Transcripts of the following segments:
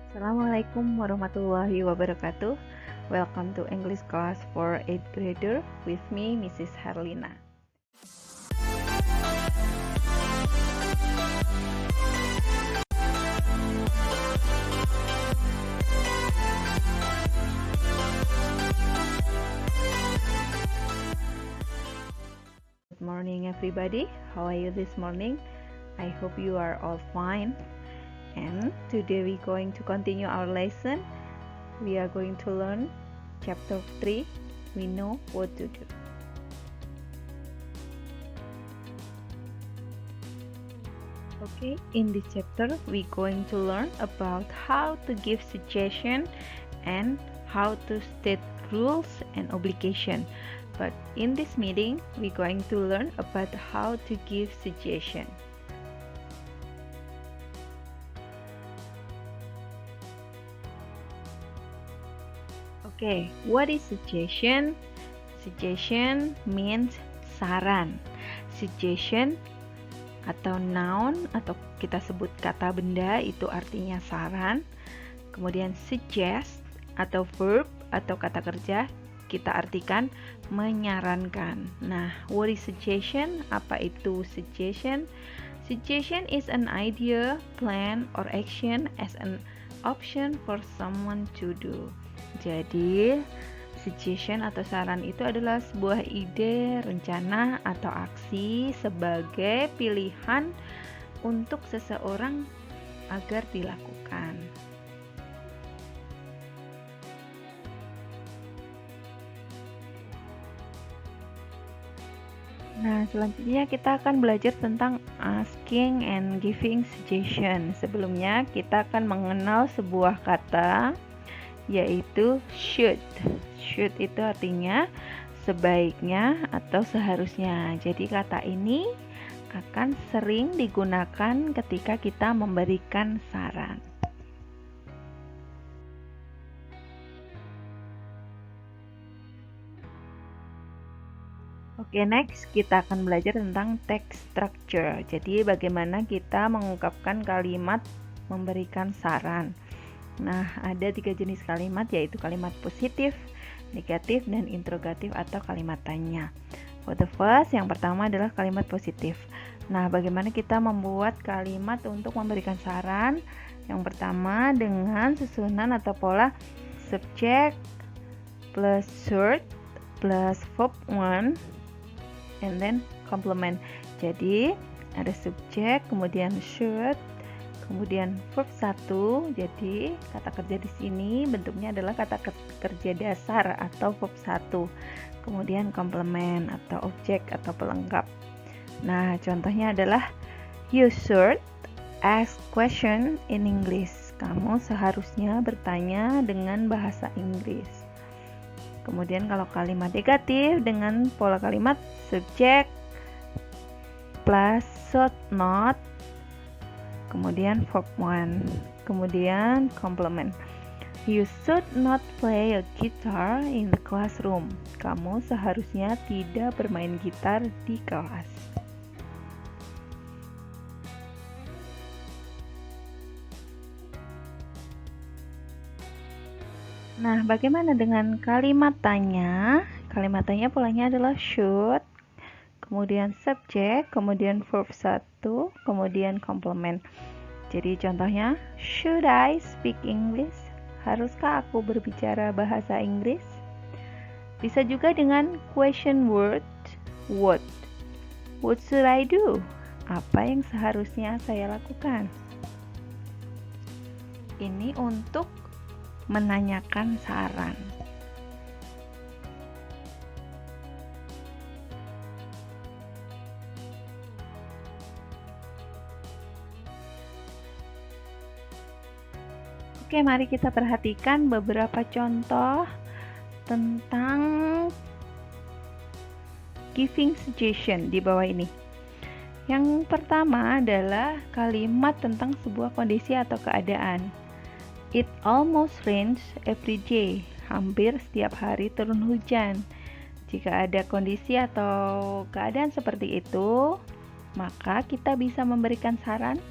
Assalamualaikum warahmatullahi wabarakatuh. Welcome to English class for 8th grader with me, Mrs. Herlina. Good morning, everybody. How are you this morning? I hope you are all fine. And today we're going to continue our lesson. We are going to learn chapter 3. We know what to do. Okay, in this chapter we're going to learn about how to give suggestion and how to state rules and obligation. But in this meeting we're going to learn about how to give suggestion. Okay, what is suggestion? Suggestion means saran. Suggestion atau noun atau kita sebut kata benda itu artinya saran. Kemudian suggest atau verb atau kata kerja kita artikan menyarankan. Nah, what is suggestion? Apa itu suggestion? Suggestion is an idea, plan, or action as an option for someone to do. Jadi, suggestion atau saran itu adalah sebuah ide, rencana, atau aksi sebagai pilihan untuk seseorang agar dilakukan. Nah, selanjutnya kita akan belajar tentang asking and giving suggestion. Sebelumnya, kita akan mengenal sebuah kata yaitu should. Should itu artinya sebaiknya atau seharusnya. Jadi kata ini akan sering digunakan ketika kita memberikan saran. Oke, next kita akan belajar tentang text structure. Jadi bagaimana kita mengungkapkan kalimat memberikan saran. Nah, ada 3 jenis kalimat yaitu kalimat positif, negatif, dan interrogatif atau kalimat tanya. For the first, yang pertama adalah kalimat positif. Nah, bagaimana kita membuat kalimat untuk memberikan saran? Yang pertama dengan susunan atau pola subject plus should plus verb 1 and then complement. Jadi, ada subjek, kemudian should, kemudian verb 1, jadi kata kerja di sini bentuknya adalah kata kerja dasar atau verb 1. Kemudian komplement atau objek atau pelengkap. Nah, contohnya adalah you should ask question in English. Kamu seharusnya bertanya dengan bahasa Inggris. Kemudian kalau kalimat negatif dengan pola kalimat subjek plus should not, kemudian verb 1, kemudian complement. You should not play a guitar in the classroom. Kamu seharusnya tidak bermain gitar di kelas. Nah, bagaimana dengan kalimat tanya? Kalimat tanya polanya adalah should, kemudian subjek, kemudian verb 1, kemudian complement. Jadi contohnya, should I speak English? Haruskah aku berbicara bahasa Inggris? Bisa juga dengan question word, what? What should I do? Apa yang seharusnya saya lakukan? Ini untuk menanyakan saran. Oke, mari kita perhatikan beberapa contoh tentang giving suggestion di bawah ini. Yang pertama adalah kalimat tentang sebuah kondisi atau keadaan. It almost rains every day. Hampir setiap hari turun hujan. Jika ada kondisi atau keadaan seperti itu, maka kita bisa memberikan saran,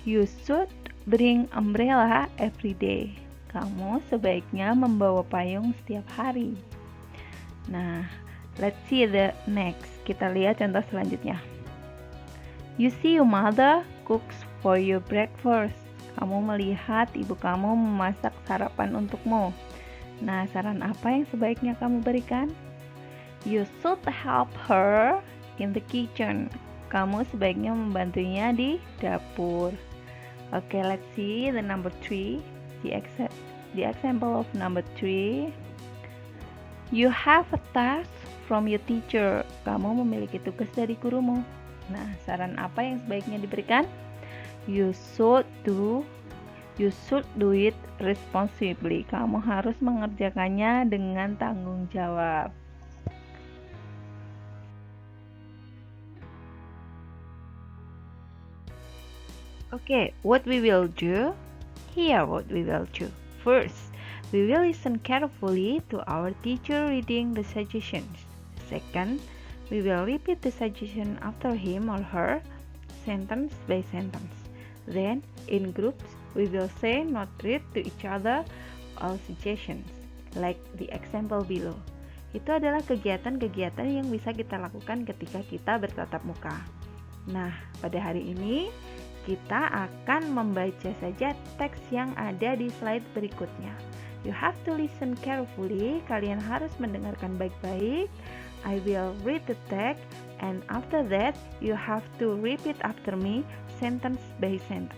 you should bring umbrella every day. Kamu sebaiknya membawa payung setiap hari. Nah, let's see the next. Kita lihat contoh selanjutnya. You see your mother cooks for your breakfast. Kamu melihat ibu kamu memasak sarapan untukmu. Nah, saran apa yang sebaiknya kamu berikan? You should help her in the kitchen. Kamu sebaiknya membantunya di dapur. Okay, let's see the number 3. The example of number 3. You have a task from your teacher. Kamu memiliki tugas dari gurumu. Nah, saran apa yang sebaiknya diberikan? You should do it responsibly. Kamu harus mengerjakannya dengan tanggung jawab. Okay, what we will do? Here what we will do. First, we will listen carefully to our teacher reading the suggestions. Second, we will repeat the suggestion after him or her, sentence by sentence. Then, in groups, we will say not read to each other all suggestions, like the example below. Itu adalah kegiatan-kegiatan yang bisa kita lakukan ketika kita bertatap muka. Nah, pada hari ini, kita akan membaca saja teks yang ada di slide berikutnya. You have to listen carefully. Kalian harus mendengarkan baik-baik. I will read the text and after that you have to repeat after me sentence by sentence.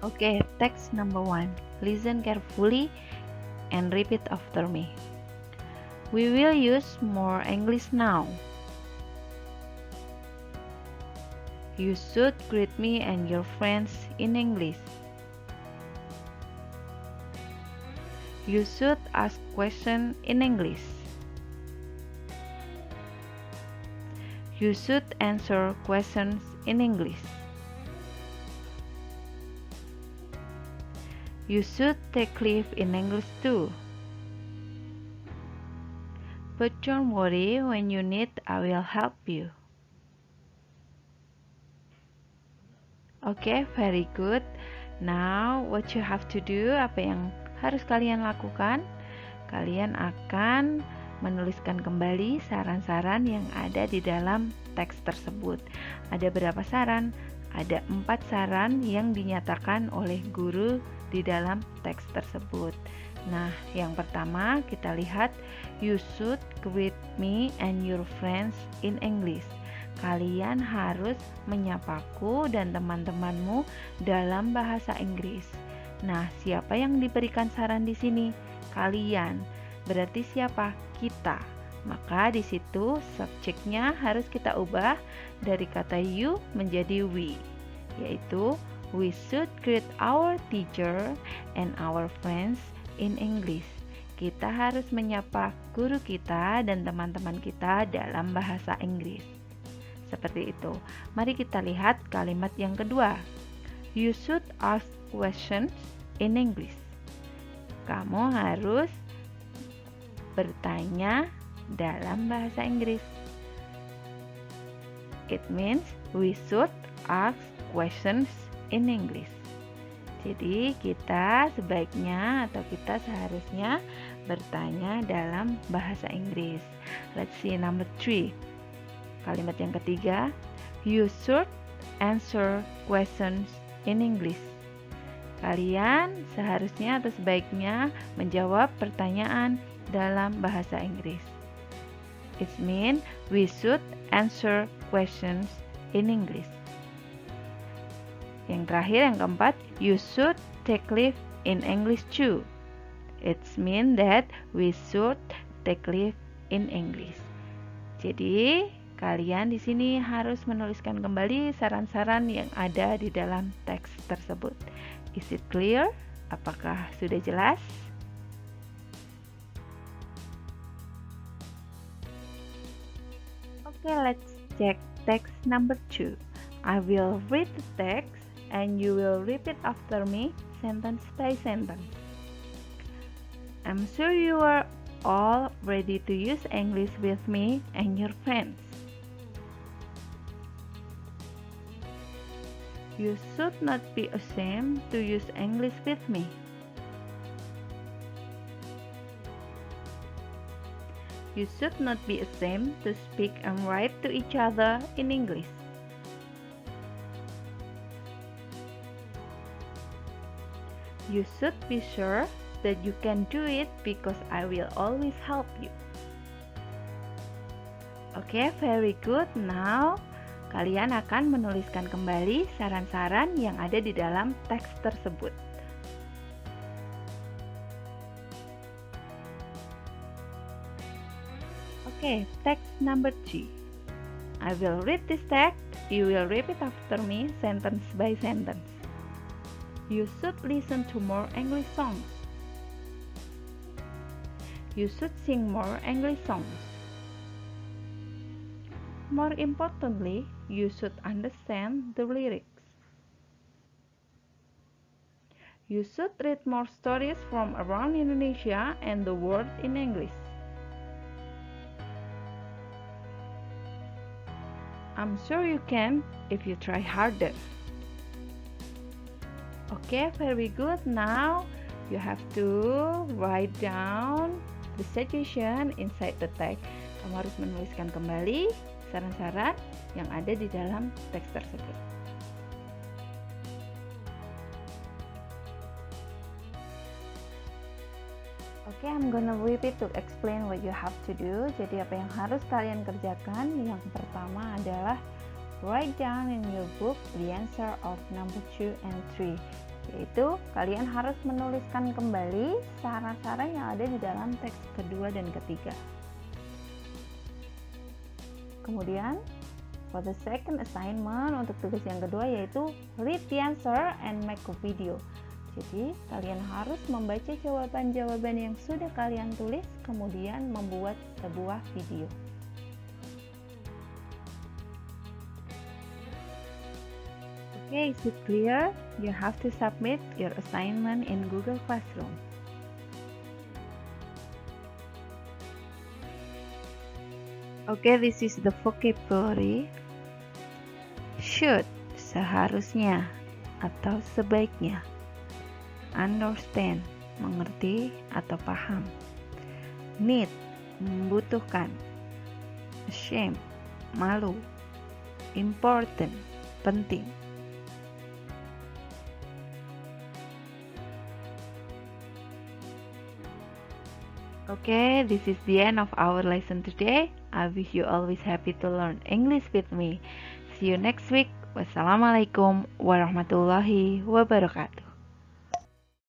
Okay, text number 1. Listen carefully and repeat after me. We will use more English now. You should greet me and your friends in English. You should ask questions in English. You should answer questions in English. You should take leave in English too. But don't worry, when you need, I will help you. Okay, very good. Now, what you have to do, apa yang harus kalian lakukan? Kalian akan menuliskan kembali saran-saran yang ada di dalam teks tersebut. Ada berapa saran? Ada 4 saran yang dinyatakan oleh guru di dalam teks tersebut. Nah, yang pertama kita lihat, you should greet me and your friends in English. Kalian harus menyapaku dan teman-temanmu dalam bahasa Inggris. Nah, siapa yang diberikan saran di sini? Kalian. Berarti siapa? Kita. Maka di situ subjeknya harus kita ubah dari kata you menjadi we, yaitu we should greet our teacher and our friends in English. Kita harus menyapa guru kita dan teman-teman kita dalam bahasa Inggris. Seperti itu. Mari kita lihat kalimat yang kedua. You should ask questions in English. Kamu harus bertanya dalam bahasa Inggris. It means we should ask questions in English. Jadi kita sebaiknya atau kita seharusnya bertanya dalam bahasa Inggris. Let's see number 3. Kalimat yang ketiga, you should answer questions in English. Kalian seharusnya atau sebaiknya menjawab pertanyaan dalam bahasa Inggris. It means we should answer questions in English. Yang terakhir, yang keempat, you should take leave in English too. It means that we should take leave in English. Jadi, kalian di sini harus menuliskan kembali saran-saran yang ada di dalam teks tersebut. Is it clear? Apakah sudah jelas? Okay, let's check text number 2. I will read the text and you will repeat after me sentence by sentence. I'm sure you are all ready to use English with me and your friends. You should not be ashamed to use English with me. You should not be ashamed to speak and write to each other in English. You should be sure that you can do it because I will always help you. Oke, very good. Now, kalian akan menuliskan kembali saran-saran yang ada di dalam teks tersebut. Oke, text number 2. I will read this text. You will repeat after me sentence by sentence. You should listen to more English songs. You should sing more English songs. More importantly, you should understand the lyrics. You should read more stories from around Indonesia and the world in English. I'm sure you can if you try harder. Okay, very good. Now you have to write down the suggestion inside the text. Kamu harus menuliskan kembali saran-saran yang ada di dalam teks tersebut. Oke, I'm gonna repeat to explain what you have to do. Jadi apa yang harus kalian kerjakan? Yang pertama adalah write down in your book the answer of number 2 and 3. Yaitu kalian harus menuliskan kembali saran-saran yang ada di dalam teks kedua dan ketiga. Kemudian for the second assignment, untuk tugas yang kedua yaitu read the answer and make a video. Jadi kalian harus membaca jawaban-jawaban yang sudah kalian tulis, kemudian membuat sebuah video. Okay, is it clear? You have to submit your assignment in Google Classroom. Okay, this is the vocabulary. Should, seharusnya atau sebaiknya. Understand, mengerti atau paham. Need, membutuhkan. Ashamed, malu. Important, penting. Okay, this is the end of our lesson today. I wish you always happy to learn English with me. See you next week. Wassalamualaikum warahmatullahi wabarakatuh.